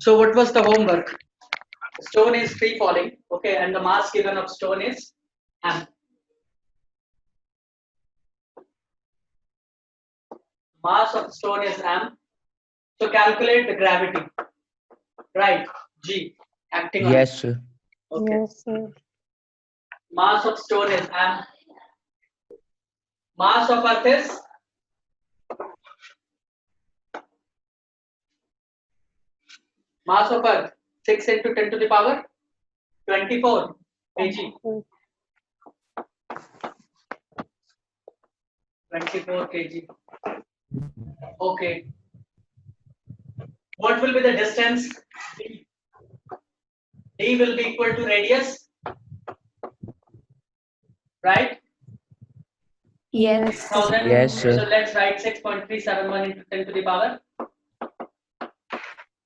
So what was the homework? Stone is free falling, okay, and the mass given of stone is m. Mass of stone is m. So calculate the gravity, right? G acting on it. Yes, sir. Okay. Yes, sir. Mass of stone is m. Mass of earth is mass of earth 6 into 10 to the power 24 kg. 24 kg. Okay. What will be the distance? D. D will be equal to radius, right? Yes. 1000. Yes, sir. So let's write 6.371 into 10 to the power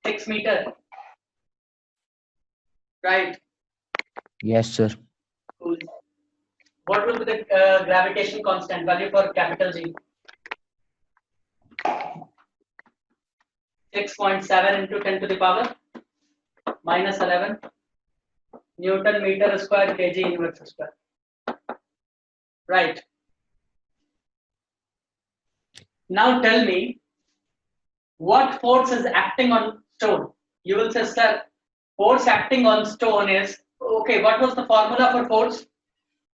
6 meter. Right. Yes, sir. Cool. What will be the gravitation constant value for capital G? 6.7 into 10 to the power minus 11 Newton meter square kg inverse square. Right. Now tell me what force is acting on stone. You will say, sir, force acting on stone is okay. What was the formula for force?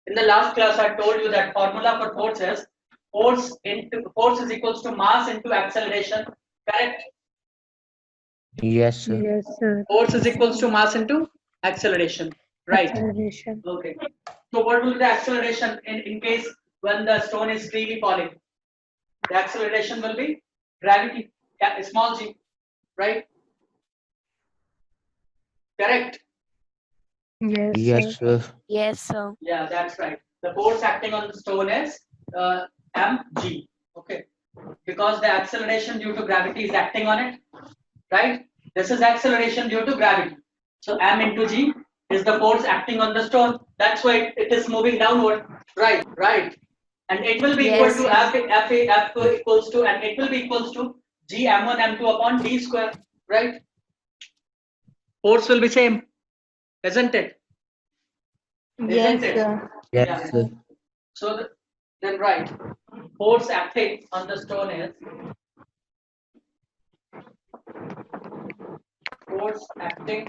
In the last class, I told you that formula for force is force is equals to mass into acceleration. Correct? Yes, sir. Yes, sir. Force is equals to mass into acceleration. Right. Acceleration. Okay. So what will be the acceleration in case when the stone is freely falling? The acceleration will be gravity, small g, right? Correct. Yes, Yes, sir. sir. Yes, sir. Yeah, that's right. The force acting on the stone is mg. Okay. Because the acceleration due to gravity is acting on it, right? This is acceleration due to gravity. So m into g is the force acting on the stone. That's why it is moving downward. Right, right. And it will be Yes, equal to sir. f equals to, and it will be equals to g m1 m2 upon d square, right? Force will be same, isn't it? Yes, Isn't it? sir. Yes, Yeah. sir. So then right, force acting on the stone is force acting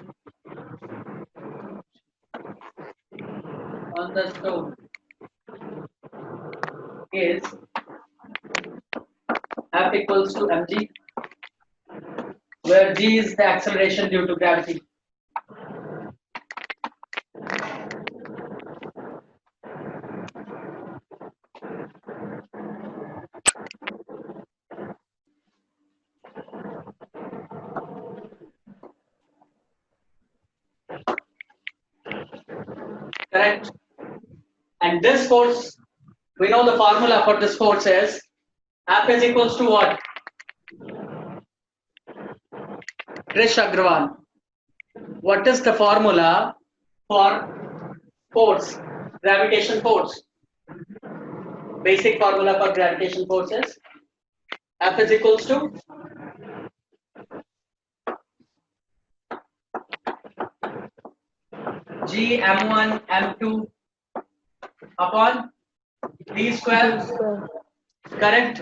on the stone is F equals to mg, where g is the acceleration due to gravity. Correct. And this force, we know the formula for this force is F is equals to what? Krish Agrawal. What is the formula for force? Gravitation force. Basic formula for gravitation force is F is equals to G m1 m2 upon d square. Yes, sir. Correct.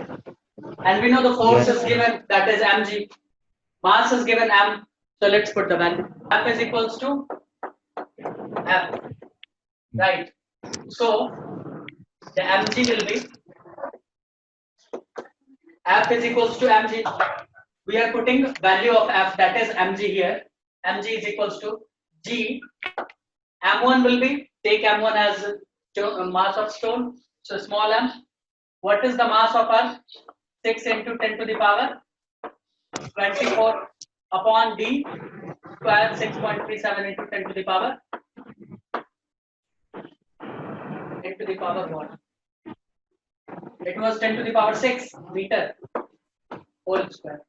And we know the force Yes, is sir. given, that is mg. Mass is given m. So let's put the value. F is equals to F. Right. So the mg will be F is equals to mg. We are putting value of F, that is mg here. Mg is equals to G. M1 will be, take M1 as mass of stone. So small m. What is the mass of earth? 6 into 10 to the power 24 upon d square 6.37 into 10 to the power into the power what? It was 10 to the power 6 meter whole square.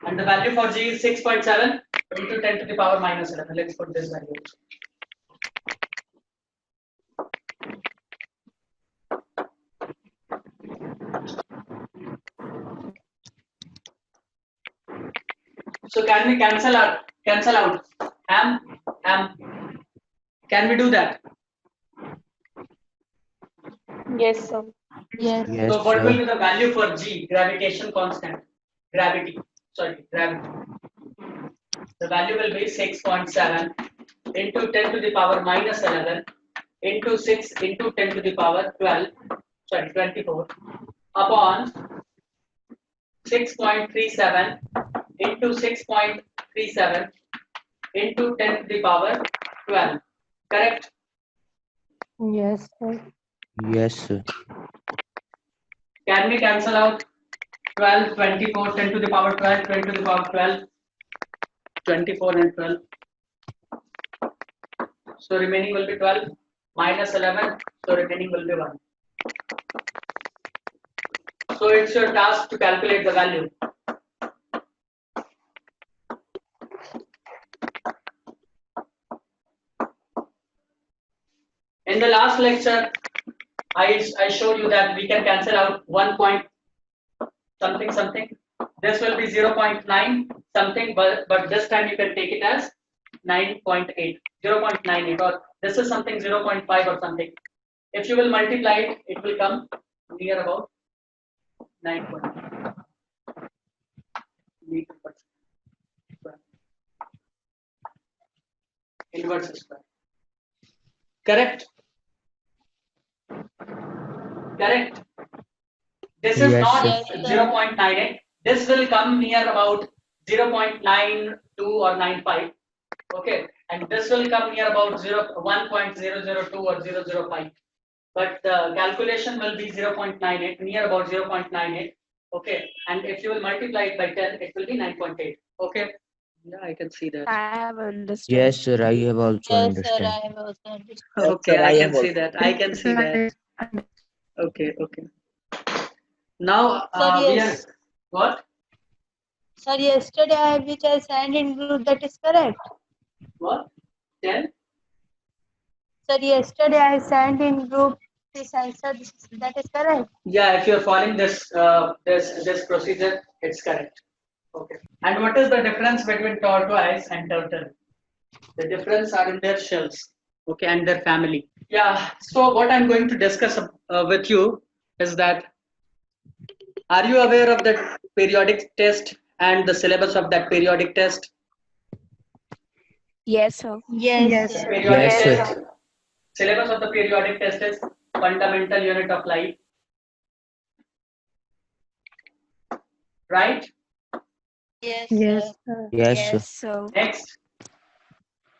And the value for g is 6.7 into 10 to the power minus 11. Let's put this value. So can we cancel our cancel out m. Can we do that? Yes, sir. Yes. Yes, So what will sir. be the value for G, gravitation constant? Gravity. The value will be 6.7 into 10 to the power minus 11 into 6 into 10 to the power 24 upon 6.37 into 6.37 into 10 to the power 12. Correct? Yes, sir. Yes, sir. Can we cancel out 12, 24, 10 to the power 12, 10 to the power 12, 24 and 12. So remaining will be 12 minus 11. So remaining will be 1. So it's your task to calculate the value. In the last lecture, I showed you that we can cancel out 1 point something something. This will be 0.9 something, but this time you can take it as 9.8, 0.98, or this is something 0.5 or something. If you will multiply it, it will come near about 9.8 meter per square. Inverse square. Correct? Correct. This is Yes, not sir. Yes, sir. 0.98. This will come near about 0.92 or 95. Okay, and this will come near about 1.002 or 0.005. But the calculation will be 0.98, near about 0.98. Okay, and if you will multiply it by 10, it will be 9.8. Okay, yeah, I can see that. I have understood. Yes, sir. I have also Yes, sir. understand. I have also understood. Okay, sir, I I can have see also. that. I can see that. Okay, okay. Now Sir, we are yes. what? Sir, yesterday which I sent in group, that is correct. What? 10? Sir, yesterday I sent in group this answer. That is correct. Yeah, if you're following this procedure, it's correct. Okay. And what is the difference between tortoise and turtle? The difference are in their shells. Okay, and their family. Yeah. So what I'm going to discuss with you is that, are you aware of the periodic test and the syllabus of that periodic test? Yes, sir. Yes, Yes, sir. sir. Periodic Yes, test. sir. Syllabus of the periodic test is fundamental unit of life. Right? Yes, Yes, sir. sir. Yes, sir. Yes, sir. Next,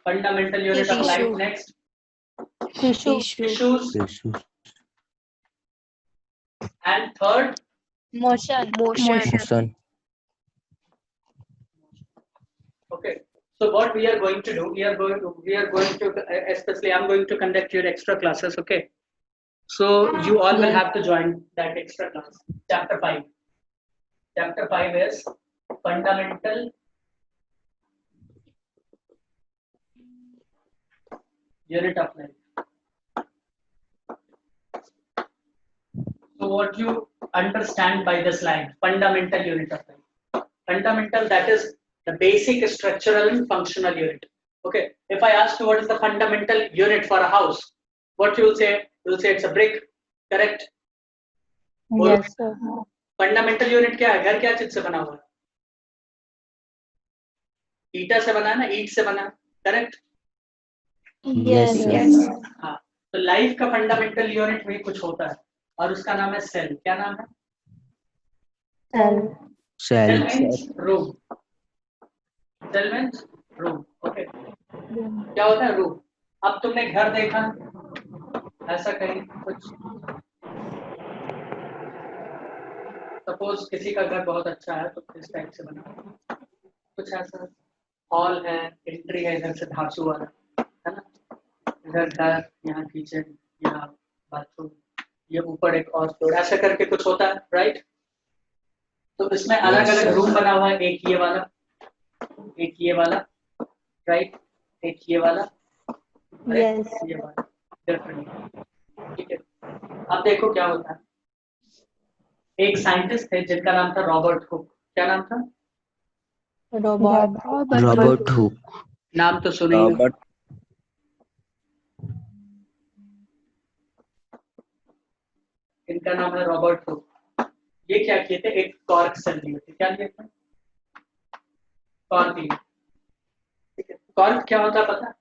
fundamental unit of Tissue. life. Next, Tissue. Tissue. tissues. Jesus. And third, Motion. Motion. Motion. okay. So what we are going to do, we are going to, especially I'm going to conduct your extra classes. Okay. So you all will Yes. have to join that extra class. Chapter 5. Chapter 5 is fundamental unit of life. So what you understand by this line, fundamental unit of life. Fundamental, that is the basic structural and functional unit. Okay. If I ask you what is the fundamental unit for a house, what you will say? You will say it's a brick. Correct? Yes, sir. Fundamental unit क्या है? घर क्या चीज से बना हुआ है? ईटा से बना है ना, ईट से बना. Correct? Yes, Yes. sir. Yes. हाँ. तो लाइफ का फंडामेंटल यूनिट भी कुछ होता है और उसका नाम है सेल. क्या नाम है? Cell. Cell Cell. Means room. Cell means room. Okay. क्या होता है? रूम. अब तुमने घर देखा ऐसा कहीं कुछ, सपोज किसी का घर बहुत अच्छा है तो इस टाइप से बना है. कुछ ऐसा हॉल है, एंट्री है इधर से धांसू वाला, है ना? इधर घर, यहाँ किचन, यहाँ बाथरूम, ये ऊपर एक और फ्लोर, ऐसा करके कुछ होता है. राइट? तो इसमें अलग Yes, अलग sir. रूम बना हुआ है. एक ये वाला, एक ये वाला, राइट, एक ये वाला, Yes. ये वाला, डिफरेंट. ठीक है. अब देखो क्या होता है. एक साइंटिस्ट थे जिनका नाम था रॉबर्ट हुक. क्या नाम था? Robot. Robot hook. नाम तो सुने ही हो। Robot. इनका नाम है रॉबर्ट हुक। ये क्या किए थे, एक कॉर्क सेल लिए थे। क्या लिए थे? कॉर्क लिए। ठीक है, कॉर्क क्या होता है पता है?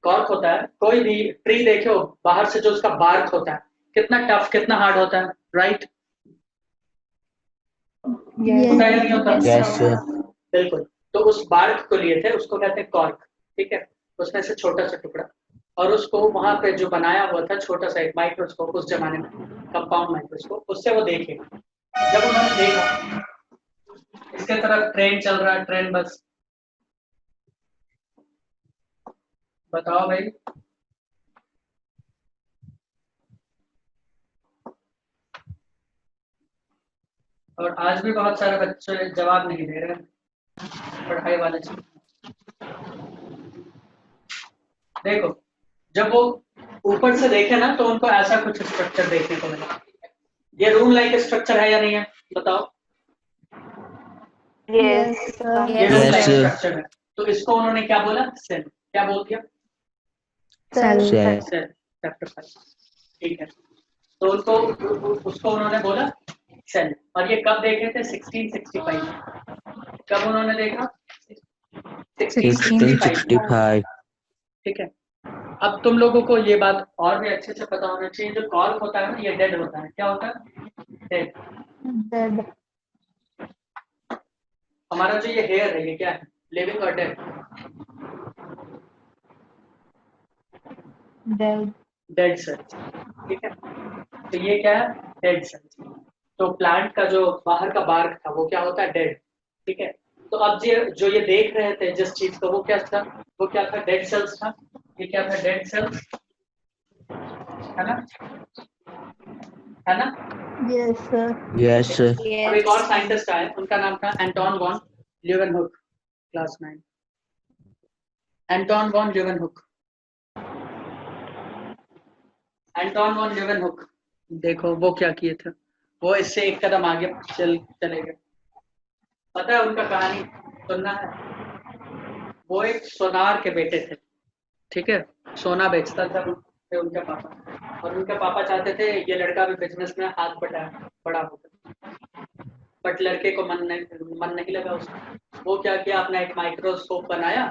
कॉर्क होता है, कोई भी ट्री देखो बाहर से जो उसका बार्क होता है कितना टफ कितना हार्ड होता है, राइट? होता है या नहीं होता? Yes, sir. बिल्कुल। तो उस बार्क को लिए थे, उसको कहते हैं कॉर्क। ठीक है, उसमें से छोटा सा टुकड़ा, और उसको वहां पे जो बनाया हुआ था छोटा सा एक माइक्रोस्कोप उस जमाने में, कंपाउंड माइक्रोस्कोप, उससे वो देखे। जब उन्होंने देखा इसके तरफ ट्रेन चल रहा है, ट्रेन बस, बताओ भाई। और आज भी बहुत सारे बच्चे जवाब नहीं दे रहे हैं पढ़ाई वाले से। देखो, जब वो ऊपर से देखे ना तो उनको ऐसा कुछ स्ट्रक्चर देखने को मिला। ये रूम लाइक स्ट्रक्चर है या नहीं है, बताओ? Yes. ये room Yes, like sir. Structure है। तो इसको उन्होंने क्या बोला? सेल। क्या बोल दिया? Cell. Cell. सेल। चैप्टर 5। ठीक है, तो उनको उसको उन्होंने बोला सेल। और ये कब देखे थे? 1665 में। कब उन्होंने देखा? 1665. ठीक है, अब तुम लोगों को ये बात और भी अच्छे से पता होना चाहिए, जो कॉर्क होता है ना ये डेड होता है। क्या होता है? डेड। Dead. हमारा जो ये हेयर है ये क्या है? लिविंग और डेड? Dead. Dead cells. ठीक है, तो ये क्या है? Dead cells. तो प्लांट का जो बाहर का बार्क था वो क्या होता है? डेड। ठीक है, तो अब जो ये देख रहे थे जिस चीज को, वो क्या था? वो क्या था? डेड सेल्स था। ये क्या था? डेड सेल्स, है ना? है ना? Yes, sir. Yes, sir. अब एक और साइंटिस्ट आए, उनका नाम था Anton van Leeuwenhoek. Class 9, Anton van Leeuwenhoek. Anton van Leeuwenhoek, देखो वो क्या किए थे, वो इससे एक कदम आगे चले गए। पता है उनका कहानी सुनना है? वो एक सोनार के बेटे थे। ठीक है, सोना बेचता था उनके पापा, और उनके पापा चाहते थे ये लड़का भी बिजनेस में हाथ बड़ा होगा, बट लड़के को मन नहीं लगा उसका। वो क्या किया, अपना एक माइक्रोस्कोप बनाया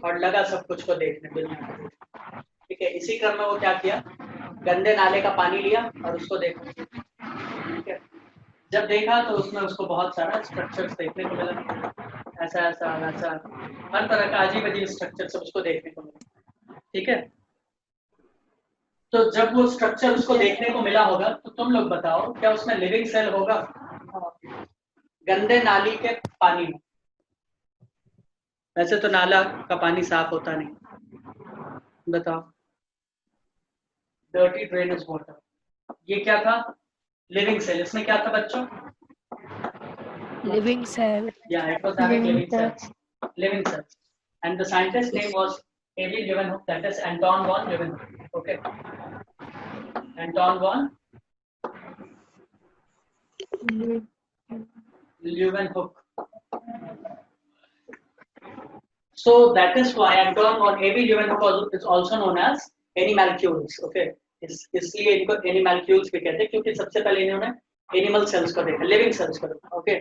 और लगा सब कुछ को देखने, दुनिया को देखने। ठीक है, इसी क्रम में वो क्या किया, गंदे नाले का पानी लिया और उसको देखा। ठीक है, जब देखा तो उसमें उसको बहुत सारा स्ट्रक्चर्स देखने को मिला, ऐसा ऐसा वैसा, हर तरह का अजीब अजीब स्ट्रक्चर उसको देखने को मिला। ठीक है, तो जब वो स्ट्रक्चर उसको देखने को मिला होगा तो तुम लोग बताओ क्या उसमें लिविंग सेल होगा? गंदे नाली के पानी में। वैसे तो नाला का पानी साफ होता नहीं, बताओ, डर्टी ड्रेनेज वाटर। ये क्या था? Living cell. इसमें क्या था बच्चों? Living cell. Yeah, it was having living cells. Living cells. And the scientist's name was A.V. Leeuwenhoek, that is Anton von Leeuwenhoek. Okay. Anton von Leeuwenhoek. So that is why Anton von A.V. Leeuwenhoek is also known as animalcules. Okay. इसलिए इनको एनिमल्क्यूल्स भी कहते हैं क्योंकि सबसे पहले इन्होंने animal cells को देखा, लिविंग सेल्स को देखा। ओके,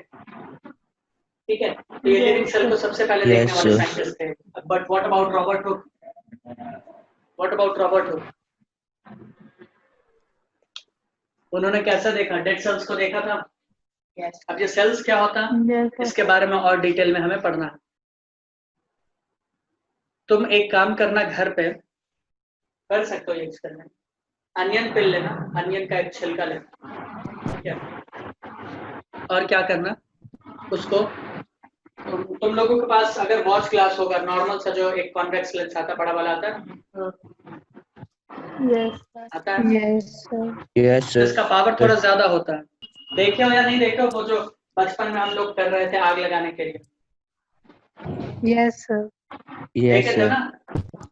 ठीक है, तो ये लिविंग सेल को सबसे पहले देखने वाले साइंटिस्ट थे। But what about Robert Hooke? What about Robert Hooke? उन्होंने कैसा देखा? डेड सेल्स को देखा था। अब ये सेल्स क्या होता है इसके बारे में और डिटेल में हमें पढ़ना है। तुम एक काम करना, घर पे कर सकते हो ये एक्सपेरिमेंट। अनियन पिल लेना, अनियन का एक छिलका लेना, ठीक है, और क्या करना, उसको तुम लोगों के पास अगर वॉच ग्लास होगा, नॉर्मल सा जो एक कॉन्वेक्स लेंस आता है, बड़ा वाला आता है, आता है, Yes, sir. इसका पावर थोड़ा ज्यादा होता है। देखे हो या नहीं देखे हो वो जो बचपन में हम लोग कर रहे थे आग लगाने के लिए? Yes, sir. Yes, देखे थे sir. ना?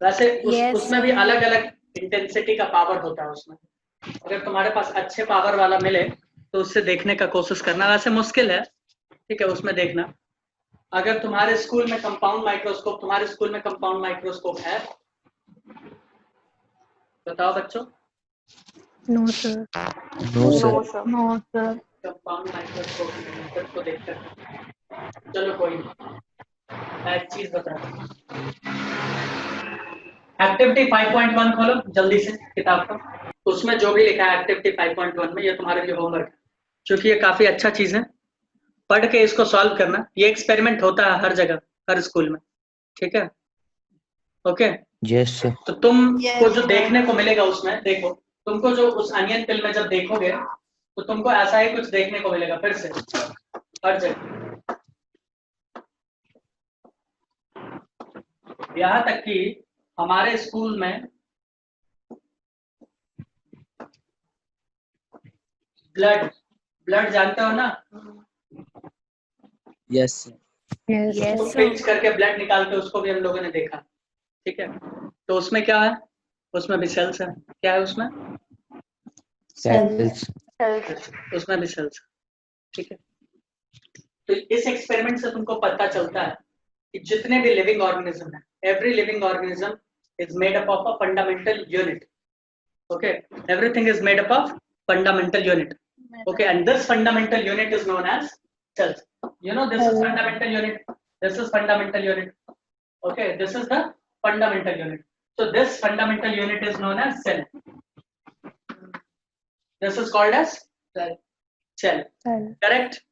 वैसे उसमें भी अलग अलग इंटेंसिटी का पावर होता है उसमें। अगर तुम्हारे पास अच्छे पावर वाला मिले तो उससे देखने का कोशिश करना, वैसे मुश्किल है, ठीक है, उसमें देखना। अगर तुम्हारे स्कूल में कंपाउंड माइक्रोस्कोप, तुम्हारे स्कूल में कंपाउंड माइक्रोस्कोप है? बताओ बच्चों। No, sir. No, sir. No, sir. Compound microscope method को देखकर, चलो कोई नहीं, मैं एक चीज बता रहा हूँ। एक्टिविटी 5.1 खोलो जल्दी से किताब को, उसमें जो भी लिखा है एक्टिविटी 5.1 में, ये तुम्हारे लिए होमवर्क है, क्योंकि ये काफी अच्छा चीज है, पढ़ के इसको सॉल्व करना। ये एक्सपेरिमेंट होता है हर जगह, हर स्कूल में, ठीक है? ओके। Yes, sir. तो तुमको Yes, जो sir. देखने को मिलेगा उसमें, देखो तुमको जो उस अनियन पिल में जब देखोगे तो तुमको ऐसा ही कुछ देखने को मिलेगा फिर से हर जगह। यहाँ तक कि हमारे स्कूल में ब्लड जानते हो ना? Yes, sir. Yes, Yes, sir. उसको पिंच करके ब्लड निकाल के उसको भी हम लोगों ने देखा, ठीक है? तो उसमें क्या है? उसमें भी सेल्स है। क्या है उसमें? Cells. उसमें भी सेल्स है, ठीक है? तो इस एक्सपेरिमेंट से तुमको पता चलता है कि जितने भी लिविंग ऑर्गेनिज्म है, every living organism is made up of a fundamental unit. Okay, everything is made up of fundamental unit. Okay, and this fundamental unit is known as cells. You know, this is fundamental unit. This is fundamental unit. Okay, this is the fundamental unit. So this fundamental unit is known as cell. This is called as cell. Cell. Correct?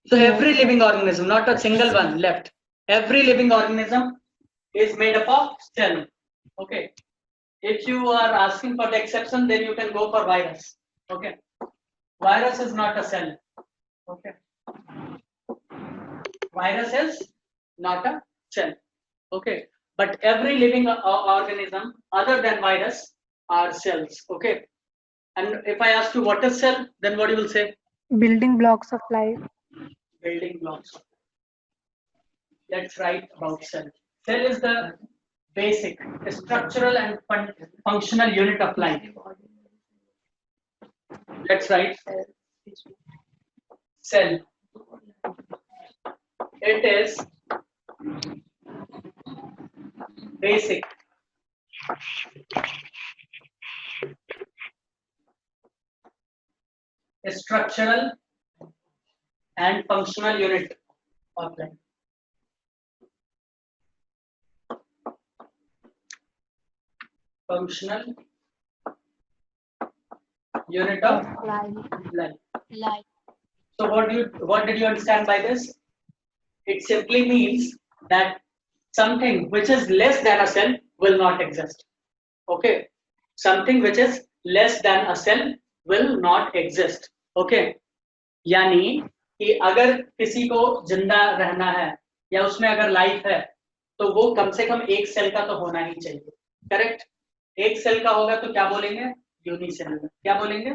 So every living organism, not a single one left. Every living organism is made up of cell. Okay. If you are asking for the exception, then you can go for virus. Okay. Virus is not a cell. Okay. Virus is not a cell. Okay. But every living organism other than virus are cells. Okay. And if I ask you what is cell, then what you will say? Building blocks of life. Building blocks. Let's write about cell. Cell is the basic, structural and functional unit of life. Let's write cell. It is basic, structural and functional unit of life. Functional unit of life. Life. So what did you understand by this? It simply means that something which is less than a cell will not exist. Okay, something which is less than a cell will not exist. Okay, यानी कि अगर किसी को जिंदा रहना है या उसमें अगर लाइफ है तो वो कम से कम एक सेल का तो होना ही चाहिए. करेक्ट? एक सेल का होगा तो क्या बोलेंगे? यूनिसेलुलर. क्या बोलेंगे?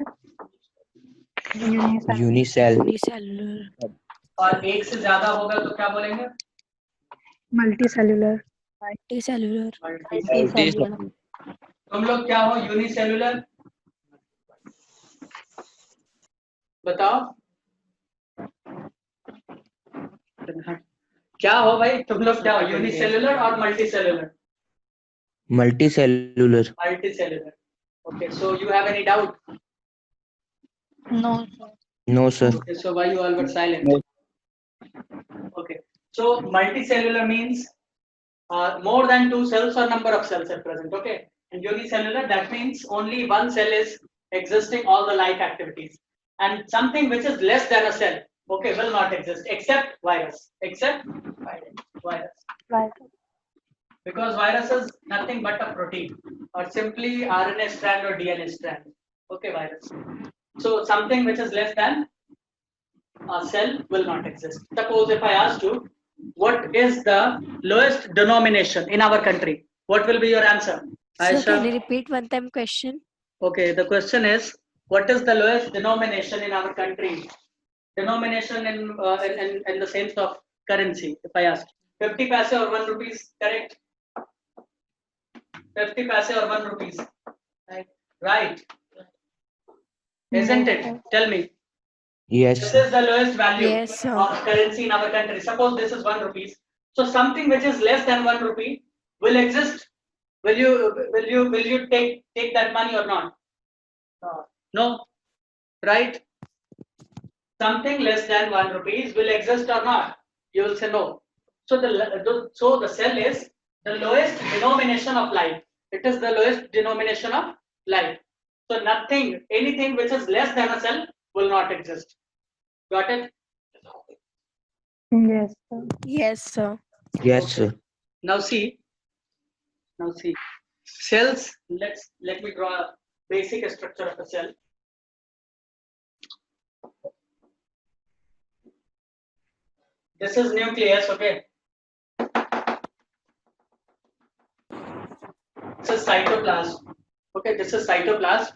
Unicellular. और एक से ज्यादा होगा तो क्या बोलेंगे? Multicellular. Multicellular. तुम लोग क्या हो? यूनिसेलुलर? बताओ क्या हो भाई? तुम लोग क्या हो? यूनिसेलुलर और multicellular? Multicellular. Multicellular. Okay, so you have any doubt? No, sir. No, sir. Okay, so why you all were silent? Okay, so multicellular means more than two cells or number of cells are present. Okay, and unicellular, that means only one cell is existing all the life activities, and something which is less than a cell, okay, will not exist except virus. Except virus. Because virus is nothing but a protein or simply RNA strand or DNA strand. Okay, virus. So something which is less than a cell will not exist. Suppose if I asked you, what is the lowest denomination in our country? What will be your answer? So can you repeat one time question? Okay, the question is, what is the lowest denomination in our country? Denomination in the sense of currency. If I ask, 50 paise or 1 rupees, correct? 50 paise or 1 rupees, right? Isn't it? Tell me. Yes, This sir. is the lowest value Yes, sir. of currency in our country. Suppose this is 1 rupees. So something which is less than 1 rupee will exist. Will you take that money or not? No, right? Something less than 1 rupees will exist or not? You will say no. So the cell is the lowest denomination of life. It is the lowest denomination of life. So anything which is less than a cell will not exist. Got it? Yes, sir. Yes, sir. Yes, sir. Now see. Cells. Let me draw a basic structure of a cell. This is nucleus, okay. This is cytoplasm. Okay, this is cytoplasm,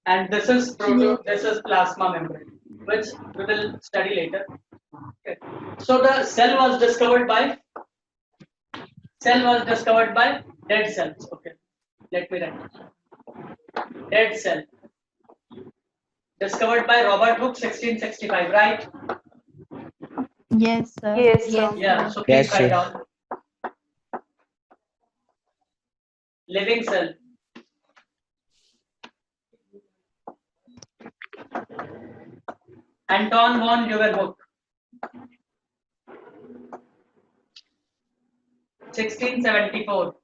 and this is this is plasma membrane, which we will study later. Okay. So the cell was discovered by dead cells. Okay, let me write. Dead cell discovered by Robert Hooke, 1665, right? Yes, sir. Yes, Yes. Yeah. So please Yes, write sir. down. Living cell. Anton von Leeuwenhoek, 1674.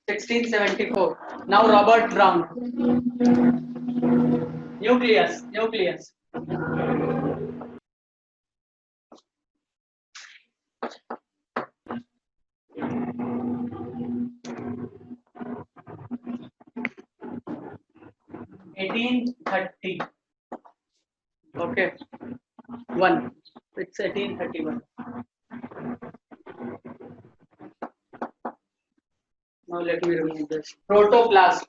1674. Now Robert Brown. Nucleus. 1830. Okay. 1. It's 1831. Now let me remove this. Protoplasm.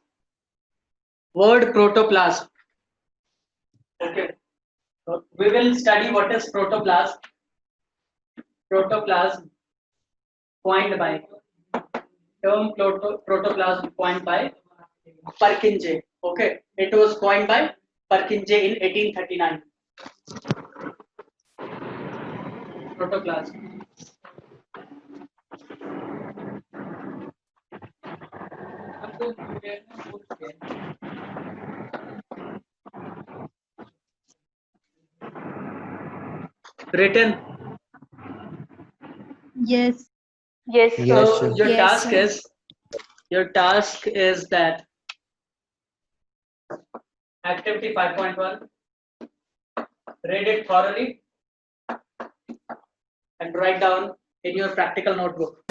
Word protoplasm. Okay. So we will study what is protoplasm. Protoplasm coined by protoplasm coined by Purkinje. Okay. It was coined by Purkinje in 1839. Protoplasm. Written. Yes. Yes, Yes, So sir. your task is that activity 5.1. Read it thoroughly and write down in your practical notebook.